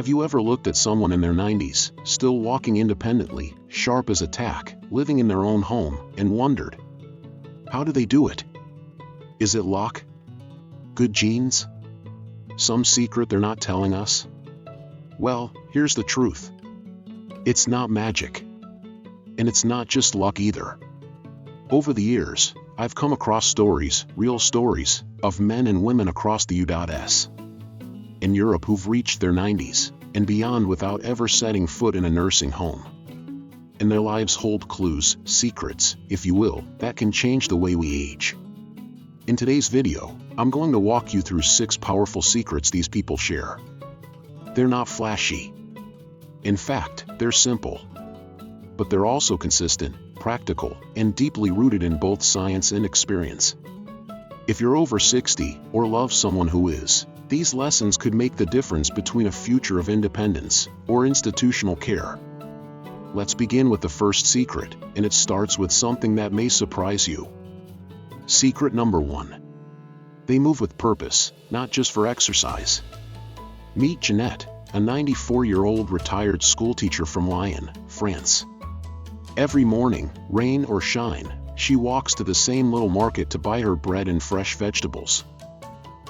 Have you ever looked at someone in their 90s, still walking independently, sharp as a tack, living in their own home, and wondered, how do they do it? Is it luck? Good genes? Some secret they're not telling us? Well, here's the truth. It's not magic. And it's not just luck either. Over the years, I've come across stories, real stories, of men and women across the U.S. in Europe who've reached their 90s and beyond without ever setting foot in a nursing home. And their lives hold clues, secrets, if you will, that can change the way we age. In today's video, I'm going to walk you through 6 powerful secrets these people share. They're not flashy. In fact, they're simple. But they're also consistent, practical, and deeply rooted in both science and experience. If you're over 60 or love someone who is, these lessons could make the difference between a future of independence or institutional care. Let's begin with the first secret, and it starts with something that may surprise you. Secret number 1. They move with purpose, not just for exercise. Meet Jeanette, a 94-year-old retired schoolteacher from Lyon, France. Every morning, rain or shine, she walks to the same little market to buy her bread and fresh vegetables.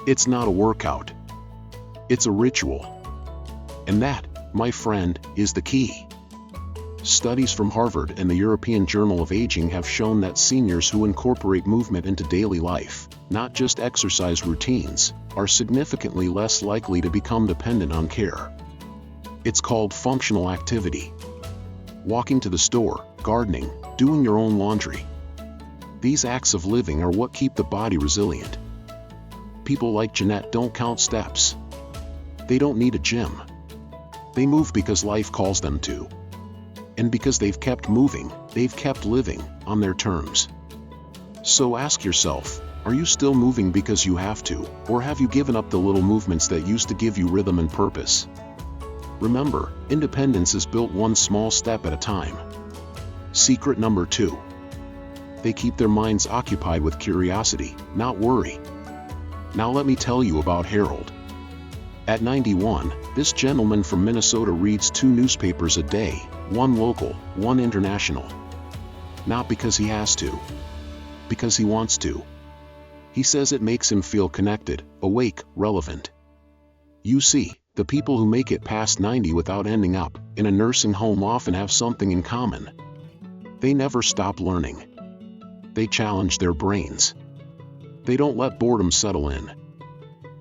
It's not a workout. It's a ritual. And that, my friend, is the key. Studies from Harvard and the European Journal of Aging have shown that seniors who incorporate movement into daily life, not just exercise routines, are significantly less likely to become dependent on care. It's called functional activity. Walking to the store, gardening, doing your own laundry. These acts of living are what keep the body resilient. People like Jeanette don't count steps. They don't need a gym. They move because life calls them to. And because they've kept moving, they've kept living, on their terms. So ask yourself, are you still moving because you have to, or have you given up the little movements that used to give you rhythm and purpose? Remember, independence is built one small step at a time. Secret number 2. They keep their minds occupied with curiosity, not worry. Now let me tell you about Harold. At 91, this gentleman from Minnesota reads 2 newspapers a day, one local, one international. Not because he has to. Because he wants to. He says it makes him feel connected, awake, relevant. You see, the people who make it past 90 without ending up in a nursing home often have something in common. They never stop learning. They challenge their brains. They don't let boredom settle in.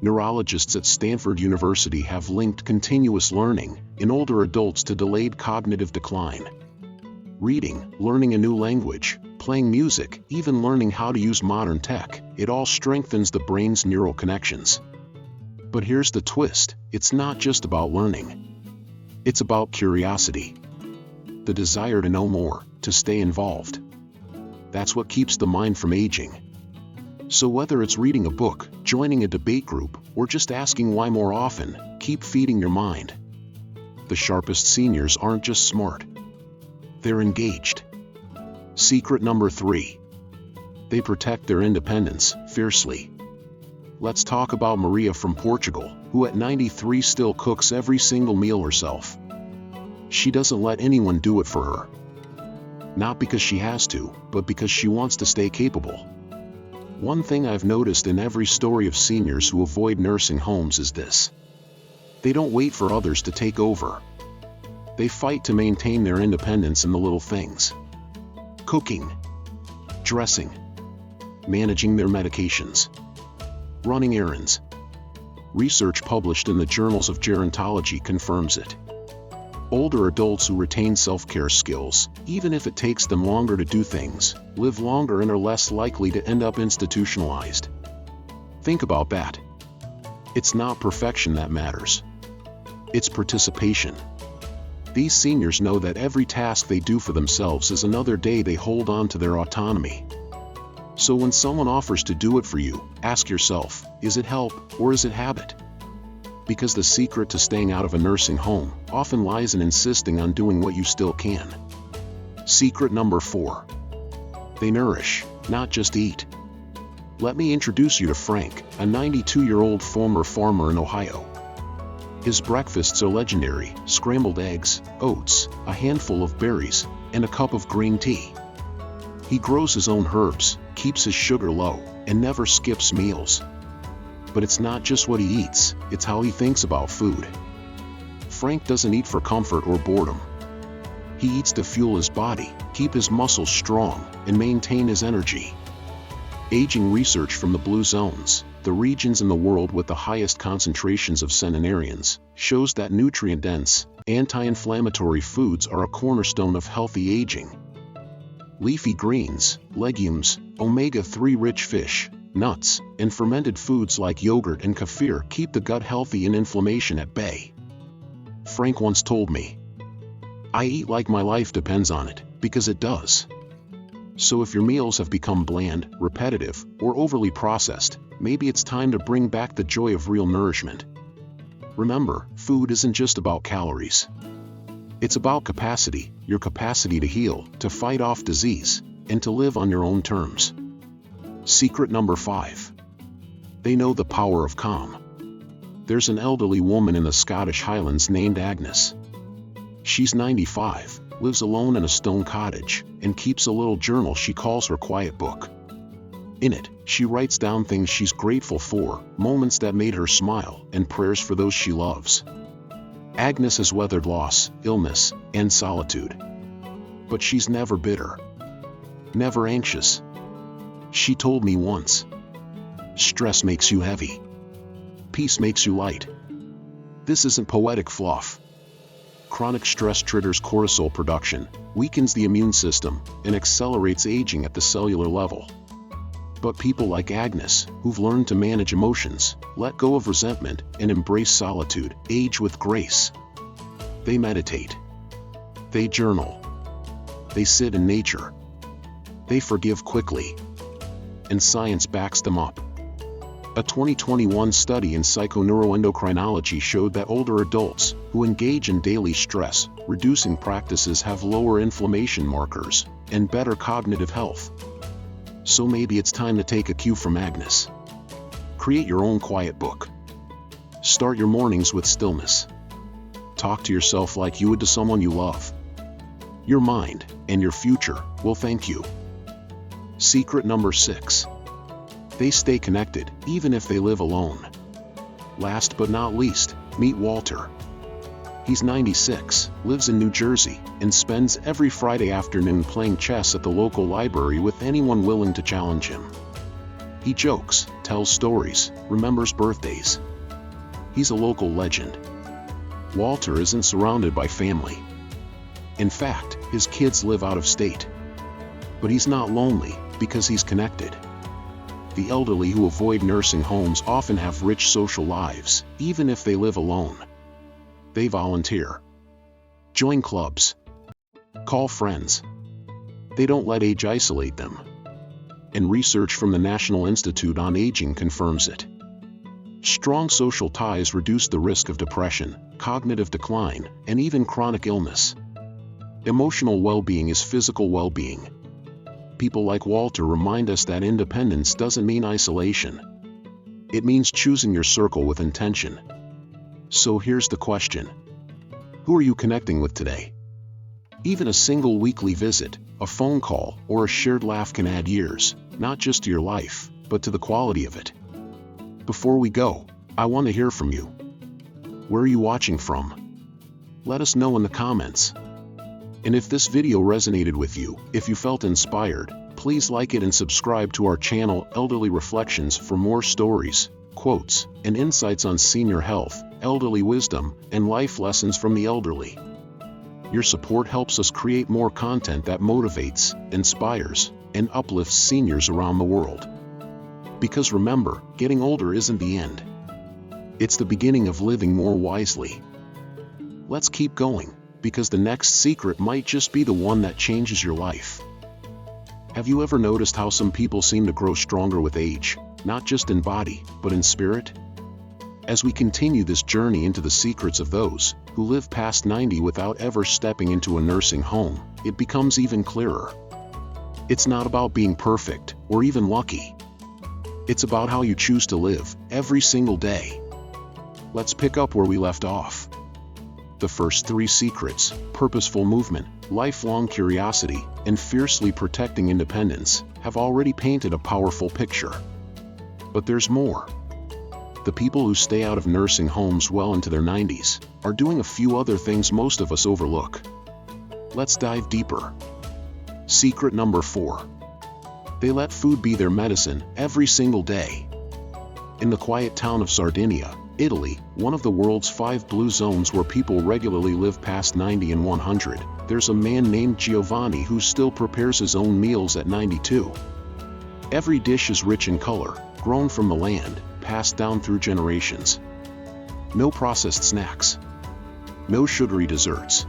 Neurologists at Stanford University have linked continuous learning in older adults to delayed cognitive decline. Reading, learning a new language, playing music, even learning how to use modern tech, it all strengthens the brain's neural connections. But here's the twist, it's not just about learning. It's about curiosity. The desire to know more, to stay involved. That's what keeps the mind from aging. So whether it's reading a book, joining a debate group, or just asking why more often, keep feeding your mind. The sharpest seniors aren't just smart. They're engaged. Secret number 3. They protect their independence, fiercely. Let's talk about Maria from Portugal, who at 93 still cooks every single meal herself. She doesn't let anyone do it for her. Not because she has to, but because she wants to stay capable. One thing I've noticed in every story of seniors who avoid nursing homes is this. They don't wait for others to take over. They fight to maintain their independence in the little things. Cooking, dressing, managing their medications, running errands. Research published in the journals of gerontology confirms it. Older adults who retain self-care skills, even if it takes them longer to do things, live longer and are less likely to end up institutionalized. Think about that. It's not perfection that matters. It's participation. These seniors know that every task they do for themselves is another day they hold on to their autonomy. So when someone offers to do it for you, ask yourself, is it help or is it habit? Because the secret to staying out of a nursing home often lies in insisting on doing what you still can. Secret number 4. They nourish, not just eat. Let me introduce you to Frank, a 92-year-old former farmer in Ohio. His breakfasts are legendary: scrambled eggs, oats, a handful of berries, and a cup of green tea. He grows his own herbs, keeps his sugar low, and never skips meals. But it's not just what he eats, it's how he thinks about food. Frank doesn't eat for comfort or boredom. He eats to fuel his body, keep his muscles strong, and maintain his energy. Aging research from the Blue Zones, the regions in the world with the highest concentrations of centenarians, shows that nutrient-dense, anti-inflammatory foods are a cornerstone of healthy aging. Leafy greens, legumes, omega-3 rich fish, nuts, and fermented foods like yogurt and kefir keep the gut healthy and inflammation at bay. Frank once told me, "I eat like my life depends on it, because it does." So if your meals have become bland, repetitive, or overly processed, maybe it's time to bring back the joy of real nourishment. Remember, food isn't just about calories. It's about capacity, your capacity to heal, to fight off disease, and to live on your own terms. Secret number 5. They know the power of calm. There's an elderly woman in the Scottish Highlands named Agnes. She's 95, lives alone in a stone cottage, and keeps a little journal she calls her quiet book. In it, she writes down things she's grateful for, moments that made her smile, and prayers for those she loves. Agnes has weathered loss, illness, and solitude. But she's never bitter. Never anxious. She told me once, "Stress makes you heavy. Peace makes you light." This isn't poetic fluff. Chronic stress triggers cortisol production, weakens the immune system, and accelerates aging at the cellular level. But people like Agnes, who've learned to manage emotions, let go of resentment, and embrace solitude, age with grace. They meditate. They journal. They sit in nature. They forgive quickly. And science backs them up. A 2021 study in psychoneuroendocrinology showed that older adults who engage in daily stress-reducing practices have lower inflammation markers and better cognitive health. So maybe it's time to take a cue from Agnes. Create your own quiet book. Start your mornings with stillness. Talk to yourself like you would to someone you love. Your mind and your future will thank you. Secret number 6. They stay connected, even if they live alone. Last but not least, meet Walter. He's 96, lives in New Jersey, and spends every Friday afternoon playing chess at the local library with anyone willing to challenge him. He jokes, tells stories, remembers birthdays. He's a local legend. Walter isn't surrounded by family. In fact, his kids live out of state. But he's not lonely, because he's connected. The elderly who avoid nursing homes often have rich social lives, even if they live alone. They volunteer. Join clubs. Call friends. They don't let age isolate them. And research from the National Institute on Aging confirms it. Strong social ties reduce the risk of depression, cognitive decline, and even chronic illness. Emotional well-being is physical well-being. People like Walter remind us that independence doesn't mean isolation. It means choosing your circle with intention. So here's the question. Who are you connecting with today? Even a single weekly visit, a phone call, or a shared laugh can add years, not just to your life, but to the quality of it. Before we go, I want to hear from you. Where are you watching from? Let us know in the comments. And if this video resonated with you, if you felt inspired, please like it and subscribe to our channel Elderly Reflections for more stories, quotes, and insights on senior health, elderly wisdom, and life lessons from the elderly. Your support helps us create more content that motivates, inspires, and uplifts seniors around the world. Because remember, getting older isn't the end. It's the beginning of living more wisely. Let's keep going, because the next secret might just be the one that changes your life. Have you ever noticed how some people seem to grow stronger with age, not just in body, but in spirit? As we continue this journey into the secrets of those who live past 90 without ever stepping into a nursing home, it becomes even clearer. It's not about being perfect, or even lucky. It's about how you choose to live, every single day. Let's pick up where we left off. The first 3 secrets, purposeful movement, lifelong curiosity, and fiercely protecting independence, have already painted a powerful picture. But there's more. The people who stay out of nursing homes well into their 90s are doing a few other things most of us overlook. Let's dive deeper. Secret number 4. They let food be their medicine every single day. In the quiet town of Sardinia, Italy, one of the world's 5 blue zones where people regularly live past 90 and 100, there's a man named Giovanni who still prepares his own meals at 92. Every dish is rich in color, grown from the land, passed down through generations. No processed snacks. No sugary desserts.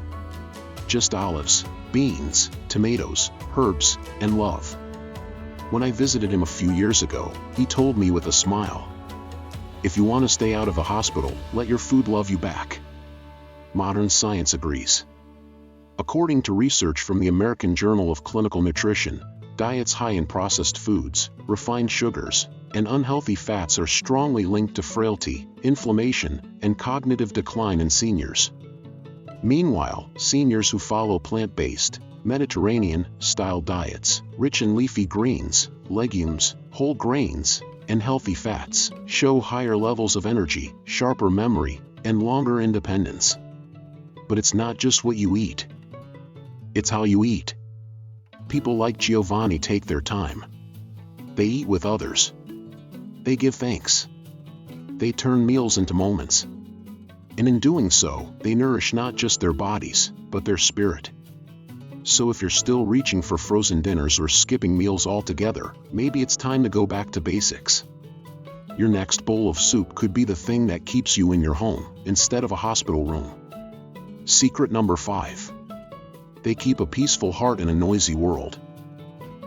Just olives, beans, tomatoes, herbs, and love. When I visited him a few years ago, he told me with a smile, "If you want to stay out of the hospital, let your food love you back." Modern science agrees. According to research from the American Journal of Clinical Nutrition, diets high in processed foods, refined sugars, and unhealthy fats are strongly linked to frailty, inflammation, and cognitive decline in seniors. Meanwhile, seniors who follow plant-based, Mediterranean-style diets, rich in leafy greens, legumes, whole grains, and healthy fats, show higher levels of energy, sharper memory, and longer independence. But it's not just what you eat. It's how you eat. People like Giovanni take their time. They eat with others. They give thanks. They turn meals into moments. And in doing so, they nourish not just their bodies, but their spirit. So if you're still reaching for frozen dinners or skipping meals altogether, maybe it's time to go back to basics. Your next bowl of soup could be the thing that keeps you in your home, instead of a hospital room. Secret number 5. They keep a peaceful heart in a noisy world.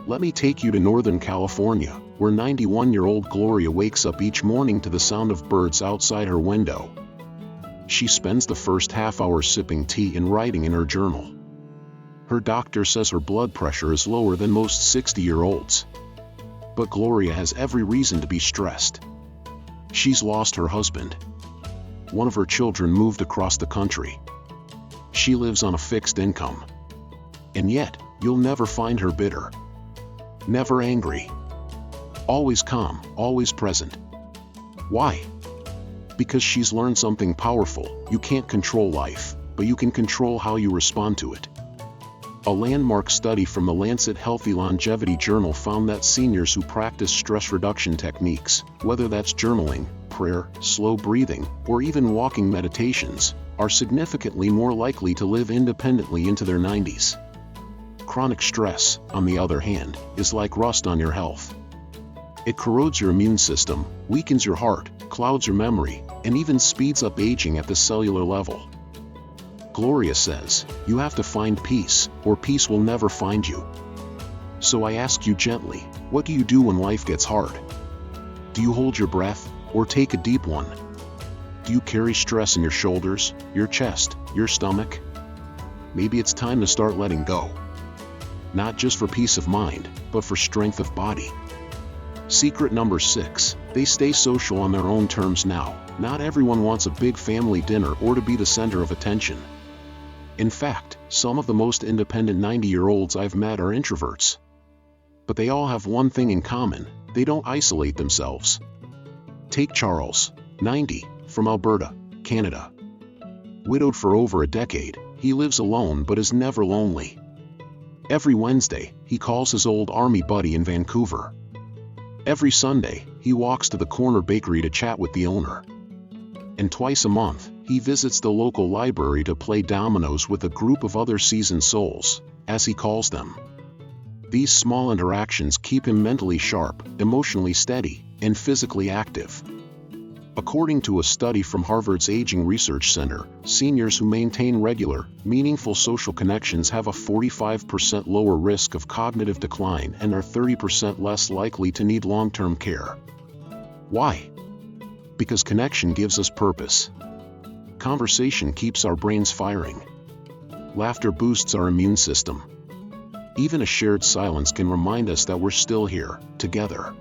Let me take you to Northern California, where 91-year-old Gloria wakes up each morning to the sound of birds outside her window. She spends the first half hour sipping tea and writing in her journal. Her doctor says her blood pressure is lower than most 60-year-olds. But Gloria has every reason to be stressed. She's lost her husband. One of her children moved across the country. She lives on a fixed income. And yet, you'll never find her bitter. Never angry. Always calm, always present. Why? Because she's learned something powerful. You can't control life, but you can control how you respond to it. A landmark study from the Lancet Healthy Longevity Journal found that seniors who practice stress reduction techniques, whether that's journaling, prayer, slow breathing, or even walking meditations, are significantly more likely to live independently into their 90s. Chronic stress, on the other hand, is like rust on your health. It corrodes your immune system, weakens your heart, clouds your memory, and even speeds up aging at the cellular level. Gloria says, you have to find peace, or peace will never find you. So I ask you gently, what do you do when life gets hard? Do you hold your breath, or take a deep one? Do you carry stress in your shoulders, your chest, your stomach? Maybe it's time to start letting go. Not just for peace of mind, but for strength of body. Secret number 6, they stay social on their own terms now. Not everyone wants a big family dinner or to be the center of attention. In fact, some of the most independent 90-year-olds I've met are introverts. But they all have one thing in common, they don't isolate themselves. Take Charles, 90, from Alberta, Canada. Widowed for over a decade, he lives alone but is never lonely. Every Wednesday, he calls his old army buddy in Vancouver. Every Sunday, he walks to the corner bakery to chat with the owner. And twice a month, he visits the local library to play dominoes with a group of other seasoned souls, as he calls them. These small interactions keep him mentally sharp, emotionally steady, and physically active. According to a study from Harvard's Aging Research Center, seniors who maintain regular, meaningful social connections have a 45% lower risk of cognitive decline and are 30% less likely to need long-term care. Why? Because connection gives us purpose. Conversation keeps our brains firing. Laughter boosts our immune system. Even a shared silence can remind us that we're still here, together.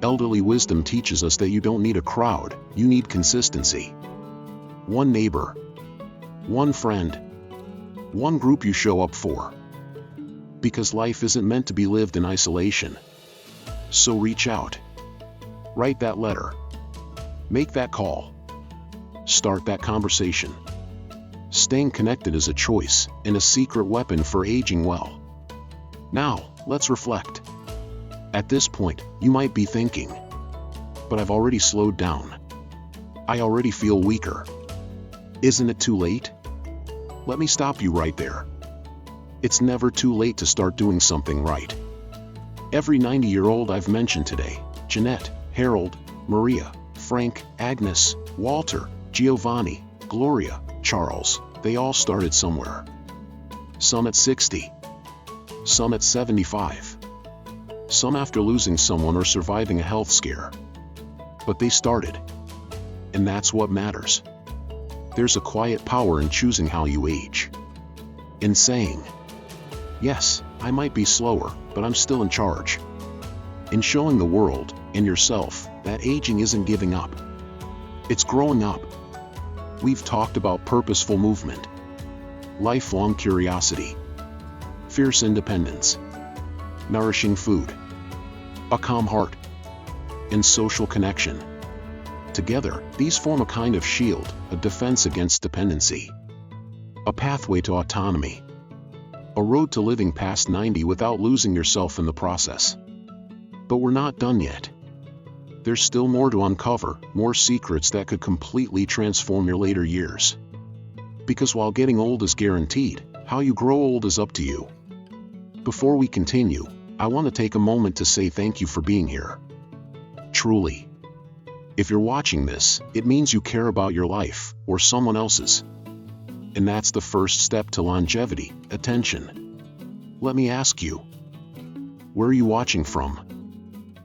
Elderly wisdom teaches us that you don't need a crowd, you need consistency. one neighbor, one friend, one group you show up for. Because life isn't meant to be lived in isolation. So reach out. Write that letter. Make that call. Start that conversation. Staying connected is a choice and a secret weapon for aging well. Now, let's reflect. At this point, you might be thinking, but I've already slowed down. I already feel weaker. Isn't it too late? Let me stop you right there. It's never too late to start doing something right. Every 90-year-old I've mentioned today, Jeanette, Harold, Maria, Frank, Agnes, Walter, Giovanni, Gloria, Charles, they all started somewhere. Some at 60. Some at 75. Some after losing someone or surviving a health scare. But they started. And that's what matters. There's a quiet power in choosing how you age. In saying, yes, I might be slower, but I'm still in charge. In showing the world, and yourself, that aging isn't giving up. It's growing up. We've talked about purposeful movement, lifelong curiosity, fierce independence, nourishing food, a calm heart, and social connection. Together, these form a kind of shield, a defense against dependency, a pathway to autonomy, a road to living past 90 without losing yourself in the process. But we're not done yet. There's still more to uncover, more secrets that could completely transform your later years. Because while getting old is guaranteed, how you grow old is up to you. Before we continue, I want to take a moment to say thank you for being here. Truly. If you're watching this, it means you care about your life, or someone else's. And that's the first step to longevity, attention. Let me ask you, where are you watching from?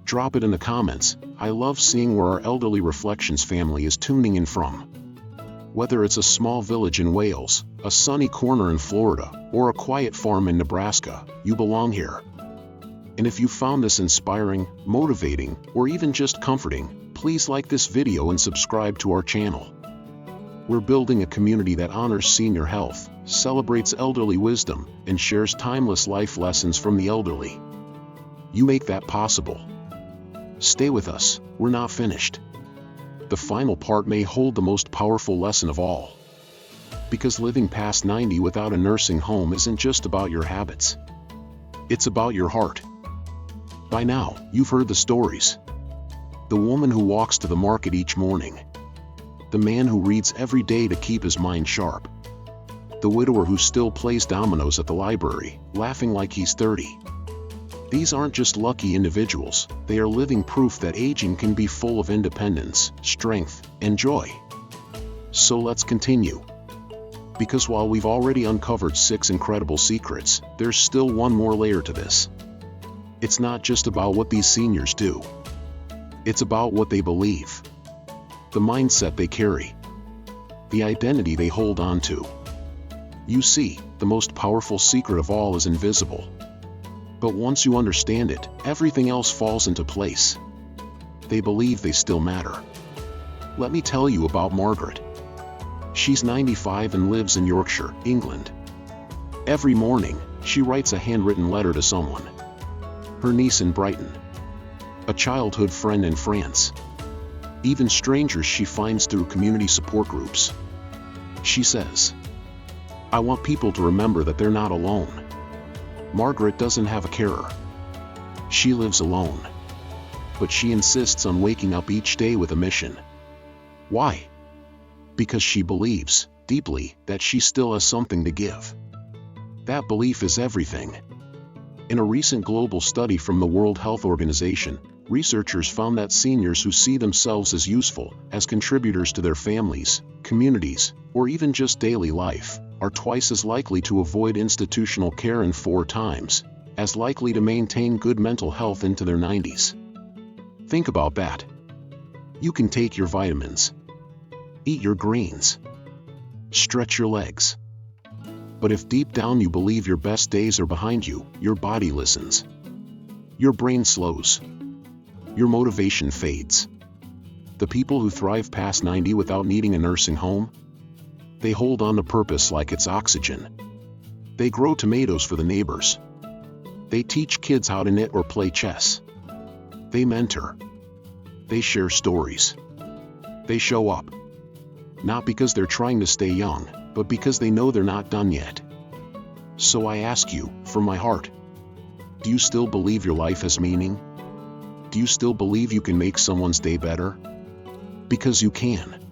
Drop it in the comments. I love seeing where our Elderly Reflections family is tuning in from. Whether it's a small village in Wales, a sunny corner in Florida, or a quiet farm in Nebraska, you belong here. And if you found this inspiring, motivating, or even just comforting, please like this video and subscribe to our channel. We're building a community that honors senior health, celebrates elderly wisdom, and shares timeless life lessons from the elderly. You make that possible. Stay with us, we're not finished. The final part may hold the most powerful lesson of all. Because living past 90 without a nursing home isn't just about your habits. It's about your heart. By now, you've heard the stories. The woman who walks to the market each morning. The man who reads every day to keep his mind sharp. The widower who still plays dominoes at the library, laughing like he's 30. These aren't just lucky individuals, they are living proof that aging can be full of independence, strength, and joy. So let's continue. Because while we've already uncovered 6 incredible secrets, there's still one more layer to this. It's not just about what these seniors do. It's about what they believe. The mindset they carry. The identity they hold on to. You see, the most powerful secret of all is invisible. But once you understand it, everything else falls into place. They believe they still matter. Let me tell you about Margaret. She's 95 and lives in Yorkshire, England. Every morning, she writes a handwritten letter to someone. Her niece in Brighton. A childhood friend in France. Even strangers she finds through community support groups. She says, I want people to remember that they're not alone. Margaret doesn't have a carer. She lives alone. But she insists on waking up each day with a mission. Why? Because she believes, deeply, that she still has something to give. That belief is everything. In a recent global study from the World Health Organization, researchers found that seniors who see themselves as useful, as contributors to their families, communities, or even just daily life, are twice as likely to avoid institutional care and 4 times as likely to maintain good mental health into their 90s. Think about that. You can take your vitamins, eat your greens, stretch your legs. But if deep down you believe your best days are behind you, your body listens. Your brain slows. Your motivation fades. The people who thrive past 90 without needing a nursing home, They hold on to purpose like it's oxygen. They grow tomatoes for the neighbors. They teach kids how to knit or play chess. They mentor. They share stories. They show up. Not because they're trying to stay young, but because they know they're not done yet. So I ask you, from my heart, do you still believe your life has meaning? Do you still believe you can make someone's day better? Because you can.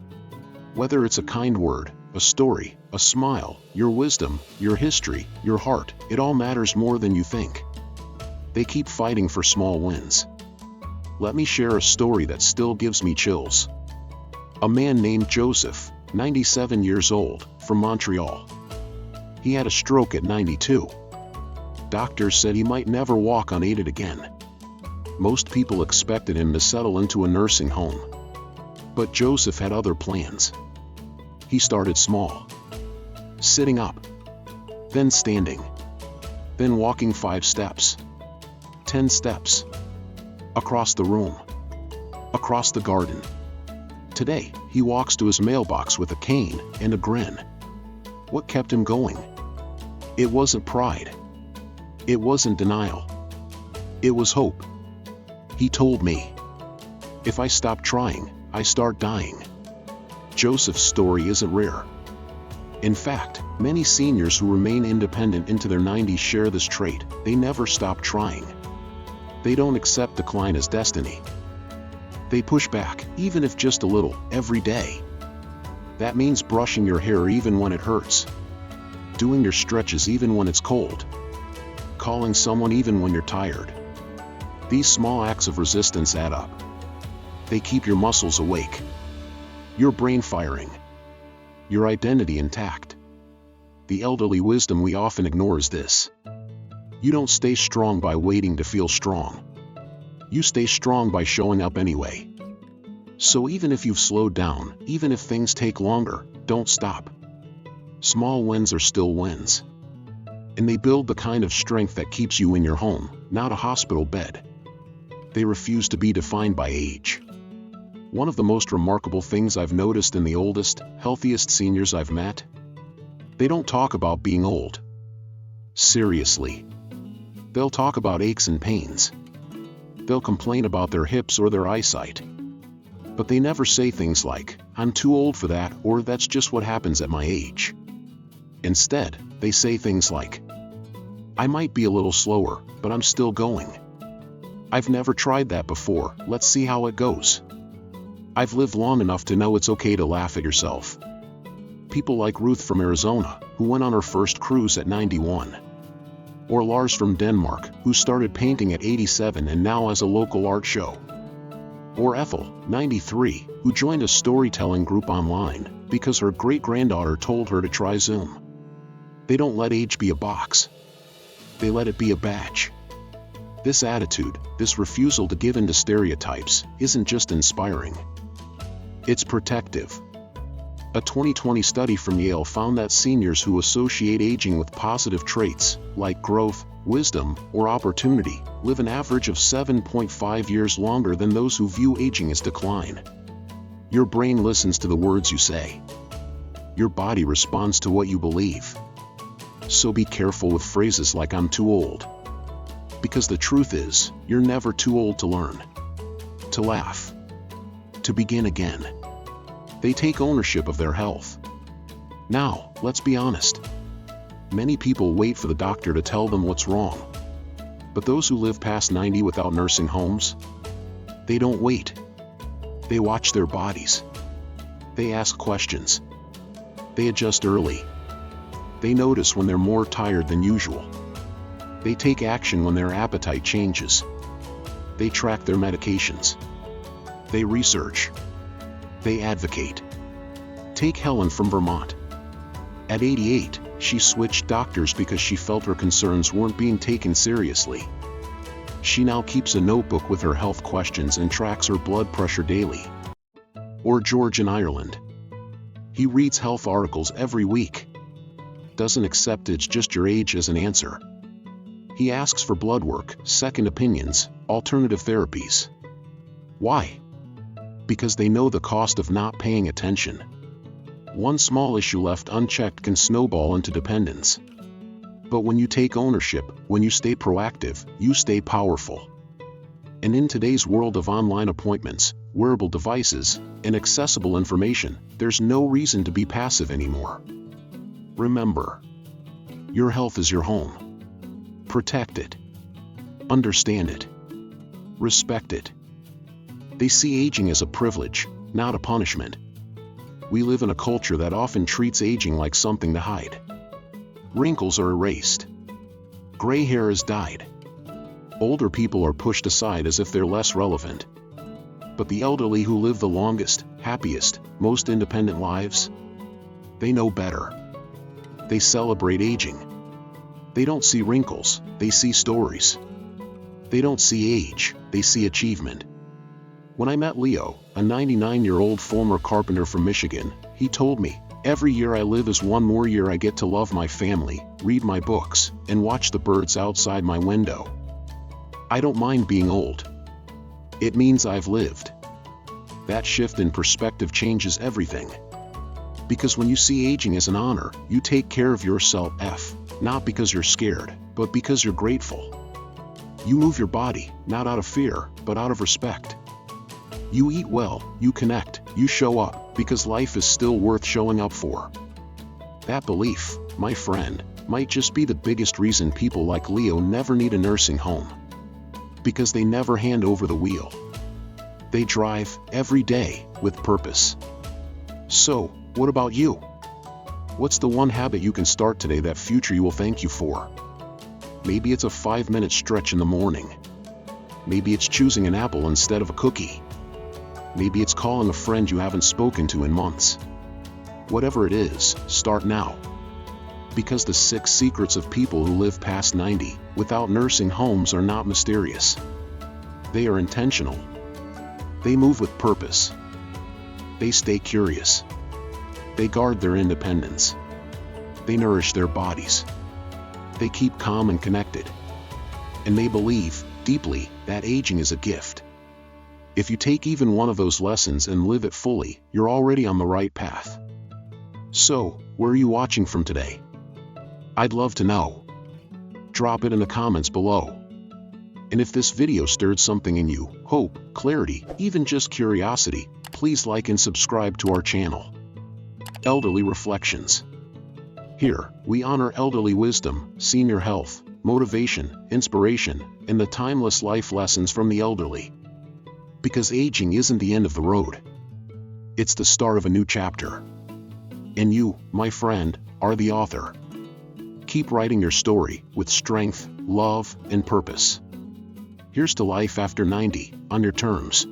Whether it's a kind word, a story, a smile, your wisdom, your history, your heart, it all matters more than you think. They keep fighting for small wins. Let me share a story that still gives me chills. A man named Joseph, 97 years old, from Montreal. He had a stroke at 92. Doctors said he might never walk unaided again. Most people expected him to settle into a nursing home. But Joseph had other plans. He started small. Sitting up. Then standing. Then walking 5 steps. 10 steps. Across the room. Across the garden. Today, he walks to his mailbox with a cane and a grin. What kept him going? It wasn't pride. It wasn't denial. It was hope. He told me, if I stop trying, I start dying. Joseph's story isn't rare. In fact, many seniors who remain independent into their 90s share this trait. They never stop trying. They don't accept decline as destiny. They push back, even if just a little, every day. That means brushing your hair even when it hurts. Doing your stretches even when it's cold. Calling someone even when you're tired. These small acts of resistance add up. They keep your muscles awake. Your brain firing. Your identity intact. The elderly wisdom we often ignore is this. You don't stay strong by waiting to feel strong. You stay strong by showing up anyway. So even if you've slowed down, even if things take longer, don't stop. Small wins are still wins. And they build the kind of strength that keeps you in your home, not a hospital bed. They refuse to be defined by age. One of the most remarkable things I've noticed in the oldest, healthiest seniors I've met? They don't talk about being old. Seriously. They'll talk about aches and pains. They'll complain about their hips or their eyesight. But they never say things like, I'm too old for that, or that's just what happens at my age. Instead, they say things like, I might be a little slower, but I'm still going. I've never tried that before, let's see how it goes. I've lived long enough to know it's okay to laugh at yourself. People like Ruth from Arizona, who went on her first cruise at 91. Or Lars from Denmark, who started painting at 87 and now has a local art show. Or Ethel, 93, who joined a storytelling group online because her great-granddaughter told her to try Zoom. They don't let age be a box. They let it be a badge. This attitude, this refusal to give in to stereotypes, isn't just inspiring. It's protective. A 2020 study from Yale found that seniors who associate aging with positive traits, like growth, wisdom, or opportunity, live an average of 7.5 years longer than those who view aging as decline. Your brain listens to the words you say. Your body responds to what you believe. So be careful with phrases like I'm too old. Because the truth is, you're never too old to learn. To laugh. To begin again. They take ownership of their health. Now, let's be honest. Many people wait for the doctor to tell them what's wrong. But those who live past 90 without nursing homes? They don't wait. They watch their bodies. They ask questions. They adjust early. They notice when they're more tired than usual. They take action when their appetite changes. They track their medications. They research. They advocate. Take Helen from Vermont. At 88, she switched doctors because she felt her concerns weren't being taken seriously. She now keeps a notebook with her health questions and tracks her blood pressure daily. Or George in Ireland. He reads health articles every week. Doesn't accept it's just your age as an answer. He asks for blood work, second opinions, alternative therapies. Why? Because they know the cost of not paying attention. One small issue left unchecked can snowball into dependence. But when you take ownership, when you stay proactive, you stay powerful. And in today's world of online appointments, wearable devices, and accessible information, there's no reason to be passive anymore. Remember, your health is your home. Protect it. Understand it. Respect it. They see aging as a privilege, not a punishment. We live in a culture that often treats aging like something to hide. Wrinkles are erased. Gray hair is dyed. Older people are pushed aside as if they're less relevant. But the elderly who live the longest, happiest, most independent lives, they know better. They celebrate aging. They don't see wrinkles, they see stories. They don't see age, they see achievement. When I met Leo, a 99-year-old former carpenter from Michigan, he told me, "Every year I live is one more year I get to love my family, read my books, and watch the birds outside my window. I don't mind being old. It means I've lived." That shift in perspective changes everything. Because when you see aging as an honor, you take care of yourself, not because you're scared, but because you're grateful. You move your body, not out of fear, but out of respect. You eat well, you connect, you show up, because life is still worth showing up for. That belief, my friend, might just be the biggest reason people like Leo never need a nursing home. Because they never hand over the wheel. They drive, every day, with purpose. So, what about you? What's the one habit you can start today that future you will thank you for? Maybe it's a 5-minute stretch in the morning. Maybe it's choosing an apple instead of a cookie. Maybe it's calling a friend you haven't spoken to in months. Whatever it is, start now. Because the 6 secrets of people who live past 90 without nursing homes are not mysterious. They are intentional. They move with purpose. They stay curious. They guard their independence. They nourish their bodies. They keep calm and connected. And they believe, deeply, that aging is a gift. If you take even one of those lessons and live it fully, you're already on the right path. So, where are you watching from today? I'd love to know. Drop it in the comments below. And if this video stirred something in you, hope, clarity, even just curiosity, please like and subscribe to our channel. Elderly Reflections. Here, we honor elderly wisdom, senior health, motivation, inspiration, and the timeless life lessons from the elderly. Because aging isn't the end of the road. It's the start of a new chapter. And you, my friend, are the author. Keep writing your story with strength, love, and purpose. Here's to life after 90, on your terms.